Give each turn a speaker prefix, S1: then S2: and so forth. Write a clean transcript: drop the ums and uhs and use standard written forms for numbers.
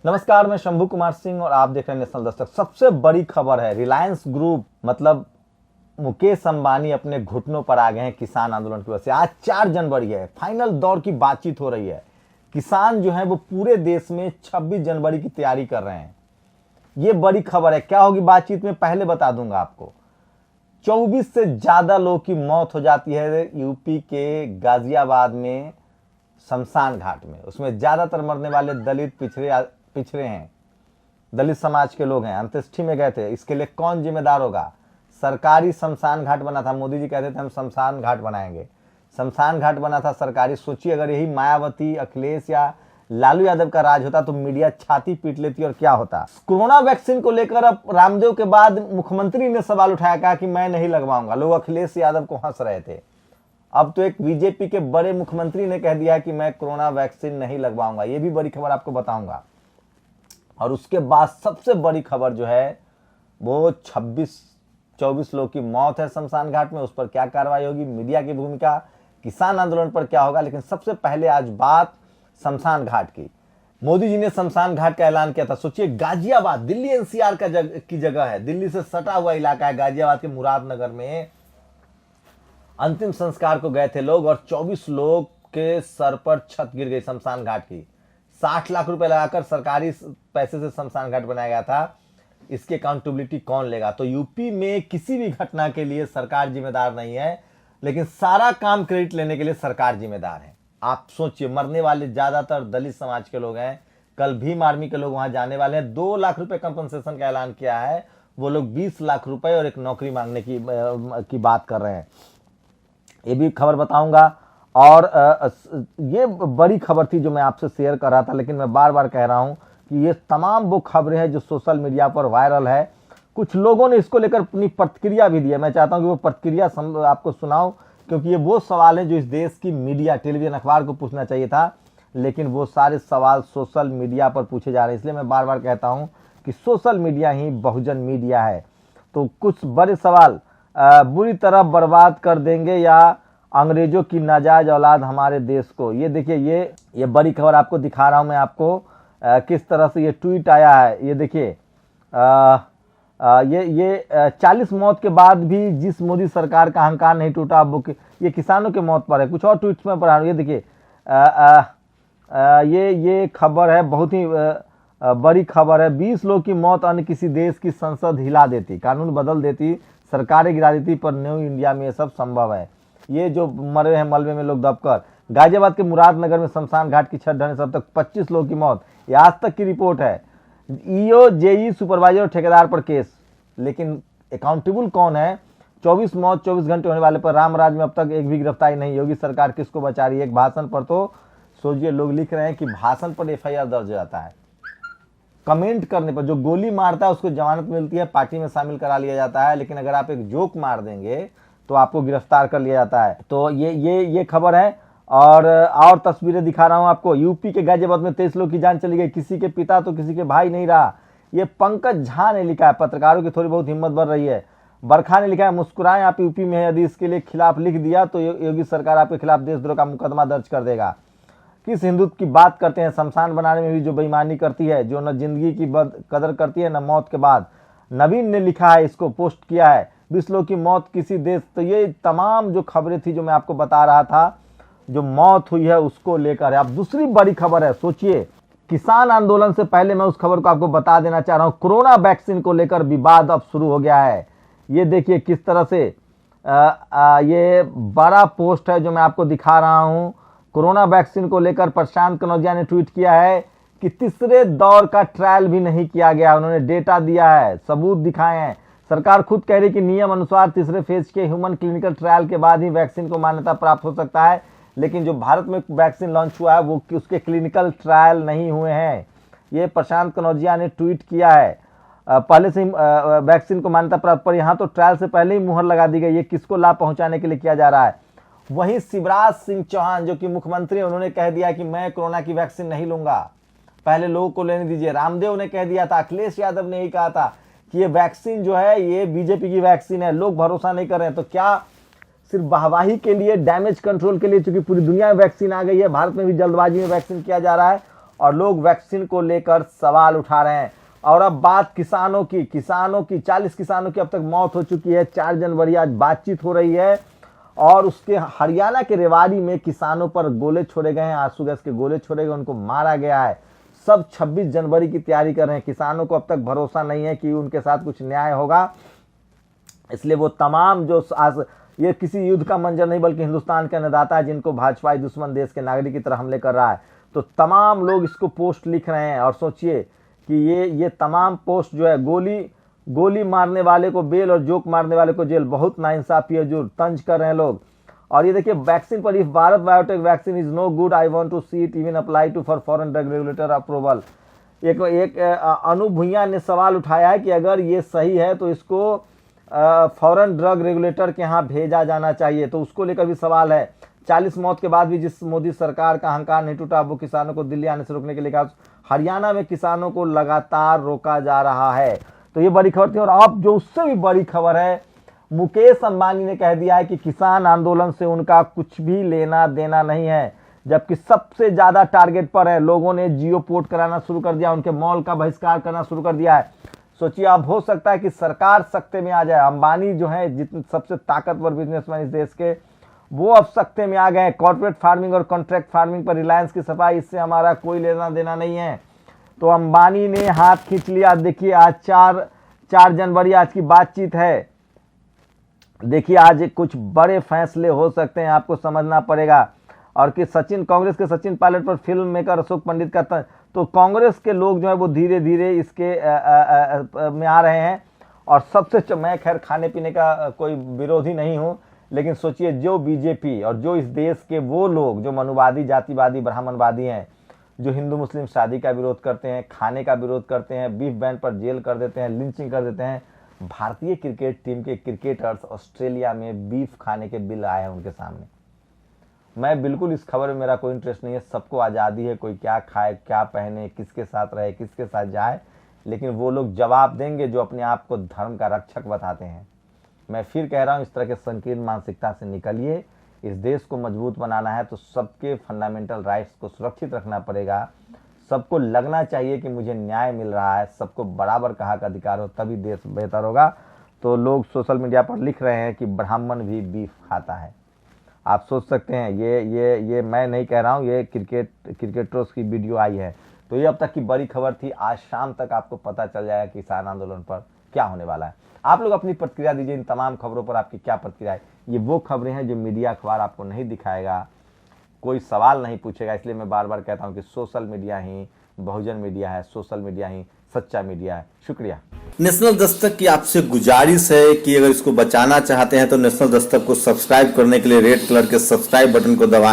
S1: नमस्कार, मैं शंभू कुमार सिंह और आप देख रहे हैं नेशनल दस्तक। सबसे बड़ी खबर है, रिलायंस ग्रुप मतलब मुकेश अंबानी अपने घुटनों पर आ गए हैं किसान आंदोलन की वजह से। आज 4 जनवरी है, फाइनल दौर की बातचीत हो रही है। किसान जो है वो पूरे देश में 26 जनवरी की तैयारी कर रहे हैं। ये बड़ी खबर है। क्या होगी बातचीत में पहले बता दूंगा आपको। 24 से ज्यादा लोगों की मौत हो जाती है यूपी के गाजियाबाद में शमशान घाट में। उसमें ज्यादातर मरने वाले दलित पिछड़े हैं, दलित समाज के लोग हैं। अंत्येष्टि में गए थे, इसके लिए कौन जिम्मेदार होगा? सरकारी शमशान घाट बना था, मोदी जी कहते थे हम शमशान घाट बनाएंगे। शमशान घाट बना था सरकारी। सोचिए अगर यही मायावती, अखिलेश या लालू यादव का राज होता तो मीडिया छाती पीट लेती और क्या होता। कोरोना वैक्सीन को लेकर अब रामदेव के बाद मुख्यमंत्री ने सवाल उठाया, कहा कि मैं नहीं लगवाऊंगा। लोग अखिलेश यादव को हंस रहे थे। अब तो एक बीजेपी के बड़े मुख्यमंत्री ने कह दिया कि मैं कोरोना वैक्सीन नहीं लगवाऊंगा। ये भी बड़ी खबर आपको बताऊंगा। और उसके बाद सबसे बड़ी खबर जो है वो 24 लोग की मौत है शमशान घाट में। उस पर क्या कार्रवाई होगी, मीडिया की भूमिका, किसान आंदोलन पर क्या होगा। लेकिन सबसे पहले आज बात शमशान घाट की। मोदी जी ने शमशान घाट का ऐलान किया था। सोचिए गाजियाबाद, दिल्ली एनसीआर की जगह है, दिल्ली से सटा हुआ इलाका है। गाजियाबाद के मुरादनगर में अंतिम संस्कार को गए थे लोग और 24 लोग के सर पर छत गिर गई शमशान घाट की। 60 लाख रुपए लगाकर सरकारी पैसे से शमशान घाट बनाया गया था। इसकी अकाउंटेबिलिटी कौन लेगा? तो यूपी में किसी भी घटना के लिए सरकार जिम्मेदार नहीं है, लेकिन सारा काम क्रेडिट लेने के लिए सरकार जिम्मेदार है। आप सोचिए, मरने वाले ज्यादातर दलित समाज के लोग हैं। कल भीम आर्मी के लोग वहां जाने वाले हैं। 2 लाख रुपए कंपनसेशन का ऐलान किया है। वो लोग 20 लाख रुपए और एक नौकरी मांगने की बात कर रहे हैं। ये भी खबर बताऊंगा। और ये बड़ी खबर थी जो मैं आपसे शेयर कर रहा था, लेकिन मैं बार बार कह रहा हूं कि ये तमाम वो खबरें हैं जो सोशल मीडिया पर वायरल है। कुछ लोगों ने इसको लेकर अपनी प्रतिक्रिया भी दी है। मैं चाहता हूं कि वो प्रतिक्रिया आपको सुनाऊं, क्योंकि ये वो सवाल है जो इस देश की मीडिया, टेलीविजन, अखबार को पूछना चाहिए था, लेकिन वो सारे सवाल सोशल मीडिया पर पूछे जा रहे हैं। इसलिए मैं बार बार कहता हूं कि सोशल मीडिया ही बहुजन मीडिया है। तो कुछ बड़े सवाल, बुरी तरह बर्बाद कर देंगे या अंग्रेजों की नाजायज औलाद हमारे देश को। ये देखिए, ये बड़ी खबर आपको दिखा रहा हूं मैं आपको किस तरह से ये ट्वीट आया है। ये देखिए, ये 40 मौत के बाद भी जिस मोदी सरकार का अहंकार नहीं टूटा, वो ये किसानों के मौत पर है। कुछ और ट्वीट्स में पढ़ा रहा हूं। ये देखिए, ये खबर है, बहुत ही बड़ी खबर है। 20 लोग की मौत अन्य किसी देश की संसद हिला देती, कानून बदल देती, सरकारें गिरा देती, पर न्यू इंडिया में ये सब संभव है। ये जो मरे हैं मलबे में लोग दबकर। गाजियाबाद के मुरादनगर में शमशान घाट की छत ढहने से अब तक 25 लोगों की मौत, ये आज तक की रिपोर्ट है। ईओ, जेई, सुपरवाइजर और ठेकेदार पर केस, लेकिन अकाउंटेबल कौन है? 24 मौत 24 घंटे होने वाले पर रामराज में अब तक एक भी गिरफ्तारी नहीं। योगी सरकार किसको बचा रही है? एक भाषण पर तो सोचिए, लोग लिख रहे हैं कि भाषण पर एफआईआर दर्ज हो जाता है, कमेंट करने पर जो गोली मारता है उसको जमानत मिलती है, पार्टी में शामिल करा लिया जाता है, लेकिन अगर आप एक जोक मार देंगे तो आपको गिरफ्तार कर लिया जाता है। तो ये खबर है। और तस्वीरें दिखा रहा हूं आपको। यूपी के गाजियाबाद में 23 लोग की जान चली गई, किसी के पिता तो किसी के भाई नहीं रहा। ये पंकज झा ने लिखा है। पत्रकारों की थोड़ी बहुत हिम्मत बढ़ रही है। बरखा ने लिखा है, मुस्कुराएं आप यूपी में है, यदि इसके लिए खिलाफ लिख दिया तो योगी सरकार आपके खिलाफ देशद्रोह का मुकदमा दर्ज कर देगा। किस हिंदुत्व की बात करते हैं? शमशान बनाने में भी जो बेईमानी करती है, जो न जिंदगी की कदर करती है न मौत के बाद। नवीन ने लिखा है, इसको पोस्ट किया है, 20 लोगों की मौत किसी देश। तो ये तमाम जो खबरें थी जो मैं आपको बता रहा था, जो मौत हुई है उसको लेकर है। अब दूसरी बड़ी खबर है। सोचिए, किसान आंदोलन से पहले मैं उस खबर को आपको बता देना चाह रहा हूं। कोरोना वैक्सीन को लेकर विवाद अब शुरू हो गया है। ये देखिए किस तरह से ये बड़ा पोस्ट है जो मैं आपको दिखा रहा हूं। कोरोना वैक्सीन को लेकर प्रशांत कनौजिया ने ट्वीट किया है कि तीसरे दौर का ट्रायल भी नहीं किया गया। उन्होंने डेटा दिया है, सबूत दिखाए हैं। सरकार खुद कह रही कि नियम अनुसार तीसरे फेज के ह्यूमन क्लिनिकल ट्रायल के बाद ही वैक्सीन को मान्यता प्राप्त हो सकता है, लेकिन जो भारत में वैक्सीन लॉन्च हुआ है वो उसके क्लिनिकल ट्रायल नहीं हुए हैं। ये प्रशांत कनौजिया ने ट्वीट किया है। पहले से ही वैक्सीन को मान्यता प्राप्त, पर यहाँ तो ट्रायल से पहले ही मुहर लगा दी गई। ये किसको लाभ पहुंचाने के लिए किया जा रहा है? वहीं शिवराज सिंह चौहान जो कि मुख्यमंत्री, उन्होंने कह दिया कि मैं कोरोना की वैक्सीन नहीं लूंगा, पहले लोगों को लेने दीजिए। रामदेव ने कह दिया था, अखिलेश यादव ने यही कहा था कि ये वैक्सीन जो है ये बीजेपी की वैक्सीन है, लोग भरोसा नहीं कर रहे हैं। तो क्या सिर्फ वाहवाही के लिए, डैमेज कंट्रोल के लिए, चूंकि पूरी दुनिया में वैक्सीन आ गई है, भारत में भी जल्दबाजी में वैक्सीन किया जा रहा है और लोग वैक्सीन को लेकर सवाल उठा रहे हैं। और अब बात किसानों की 40 किसानों की अब तक मौत हो चुकी है। 4 जनवरी आज बातचीत हो रही है और उसके हरियाणा के रेवाड़ी में किसानों पर गोले छोड़े गए हैं, आंसू गैस के गोले छोड़े गए, उनको मारा गया है। सब 26 जनवरी की तैयारी कर रहे हैं। किसानों को अब तक भरोसा नहीं है कि उनके साथ कुछ न्याय होगा, इसलिए वो तमाम जो ये किसी युद्ध का मंजर नहीं बल्कि हिंदुस्तान के अन्नदाता है जिनको भाजपाई दुश्मन देश के नागरिक की तरह हमले कर रहा है। तो तमाम लोग इसको पोस्ट लिख रहे हैं और सोचिए कि ये तमाम पोस्ट जो है गोली मारने वाले को बेल और जोक मारने वाले को जेल, बहुत नाइंसाफी है जो तंज कर रहे हैं लोग। और ये देखिए वैक्सीन पर, if Bharat Biotech vaccine is no good I want to see it even apply to for foreign drug regulator approval. एक अनु भुइयां ने सवाल उठाया है कि अगर ये सही है तो इसको फॉरेन ड्रग रेगुलेटर के यहाँ भेजा जाना चाहिए, तो उसको लेकर भी सवाल है। 40 मौत के बाद भी जिस मोदी सरकार का अहंकार नहीं टूटा, वो किसानों को दिल्ली आने से रोकने के लिए कहा। हरियाणा में किसानों को लगातार रोका जा रहा है। तो ये बड़ी खबर थी। और अब जो उससे भी बड़ी खबर है, मुकेश अंबानी ने कह दिया है कि किसान आंदोलन से उनका कुछ भी लेना देना नहीं है, जबकि सबसे ज्यादा टारगेट पर है। लोगों ने जियो पोर्ट कराना शुरू कर दिया, उनके मॉल का बहिष्कार करना शुरू कर दिया है। सोचिए अब हो सकता है कि सरकार सख्ते में आ जाए। अंबानी जो है जितने सबसे ताकतवर बिजनेसमैन इस देश के, वो अब सख्ते में आ गए। कॉर्पोरेट फार्मिंग और कॉन्ट्रैक्ट फार्मिंग पर रिलायंस की सफाई, इससे हमारा कोई लेना देना नहीं है। तो अंबानी ने हाथ खींच लिया। देखिए आज 4 जनवरी आज की बातचीत है। देखिए आज कुछ बड़े फैसले हो सकते हैं, आपको समझना पड़ेगा। और कि कांग्रेस के सचिन पायलट पर फिल्म मेकर अशोक पंडित का तो कांग्रेस के लोग जो है वो धीरे धीरे इसके में आ रहे हैं। और सबसे मैं खैर खाने पीने का कोई विरोधी नहीं हूं, लेकिन सोचिए जो बीजेपी और जो इस देश के वो लोग जो मनुवादी, जातिवादी, ब्राह्मणवादी हैं, जो हिंदू मुस्लिम शादी का विरोध करते हैं, खाने का विरोध करते हैं, बीफ बैन पर जेल कर देते हैं, लिंचिंग कर देते हैं। भारतीय क्रिकेट टीम के क्रिकेटर्स ऑस्ट्रेलिया में बीफ खाने के बिल आए हैं उनके सामने। मैं बिल्कुल इस खबर में मेरा कोई इंटरेस्ट नहीं है। सबको आज़ादी है, कोई क्या खाए, क्या पहने, किसके साथ रहे, किसके साथ जाए, लेकिन वो लोग जवाब देंगे जो अपने आप को धर्म का रक्षक बताते हैं। मैं फिर कह रहा हूँ, इस तरह के संकीर्ण मानसिकता से निकलिए। इस देश को मजबूत बनाना है तो सबके फंडामेंटल राइट्स को सुरक्षित रखना पड़ेगा। सबको लगना चाहिए कि मुझे न्याय मिल रहा है, सबको बराबर कहा का अधिकार हो, तभी देश बेहतर होगा। तो लोग सोशल मीडिया पर लिख रहे हैं कि ब्राह्मण भी बीफ खाता है। आप सोच सकते हैं, ये मैं नहीं कह रहा हूँ, ये क्रिकेटर्स की वीडियो आई है। तो ये अब तक की बड़ी खबर थी। आज शाम तक आपको पता चल जाएगा किसान आंदोलन पर क्या होने वाला है। आप लोग अपनी प्रतिक्रिया दीजिए। इन तमाम खबरों पर आपकी क्या प्रतिक्रिया है। ये वो खबरें हैं जो मीडिया अखबार आपको नहीं दिखाएगा, कोई सवाल नहीं पूछेगा। इसलिए मैं बार बार कहता हूँ कि सोशल मीडिया ही बहुजन मीडिया है, सोशल मीडिया ही सच्चा मीडिया है। शुक्रिया।
S2: नेशनल दस्तक की आपसे गुजारिश है कि अगर इसको बचाना चाहते हैं तो नेशनल दस्तक को सब्सक्राइब करने के लिए रेड कलर के सब्सक्राइब बटन को दबाएं।